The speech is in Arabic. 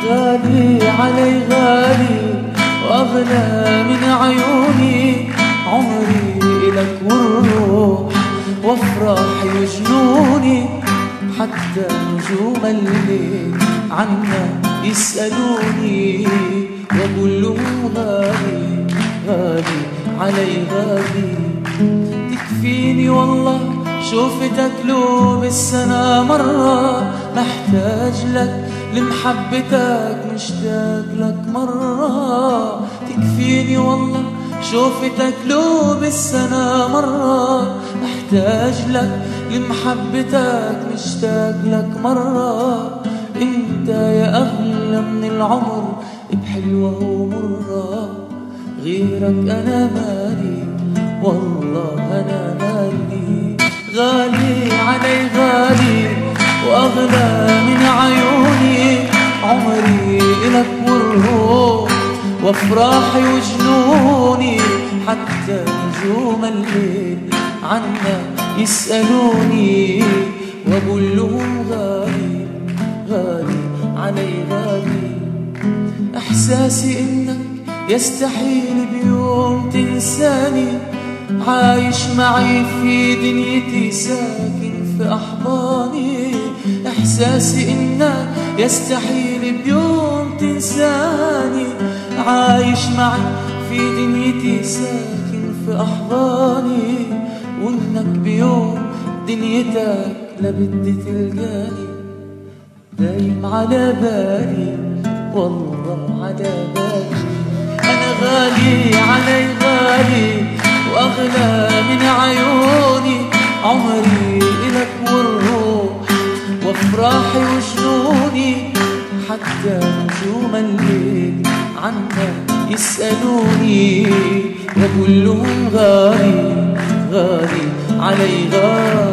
غالي علي غالي وأغلى من عيوني، عمري إلك والروح وافرح وجنوني، حتى نجوم الليل عنا يسألوني، وأقول لهم غالي غالي علي غالي. تكفيني والله شوفتك لو بالسنة مرة، محتاج لك لمحبتك مشتاق لك مرة. تكفيني والله شوفتك لو بالسنة مرة، محتاج لك لمحبتك مشتاق لك مرة. انت يا أغلى من العمر بحلوة ومرة، غيرك أنا مالي والله أنا مالي. غالي علي غالي وأغلى من عيوني، عمري إلك والروح وافراحي وجنوني، حتى نجوم الليل عنا يسألوني، وأقول لهم غالي غالي علي غالي. إحساسي إنك يستحيل بيوم تنساني، عايش معي في دنيتي ساكن في أحضاني. إحساسي إنك يستحيل بيوم تنساني، عايش معي في دنيتي ساكن في أحضاني، وإنك بيوم دنيتك لبدي تلقاني، دايم على بالي والله على بالي. أنا غالي علي غالي وأغلى من عيوني، عمري إلك والروح وافراحي وجنوني، حتى نجوم الليل عنا يسألوني، وأقول لهم غالي غالي علي غالي.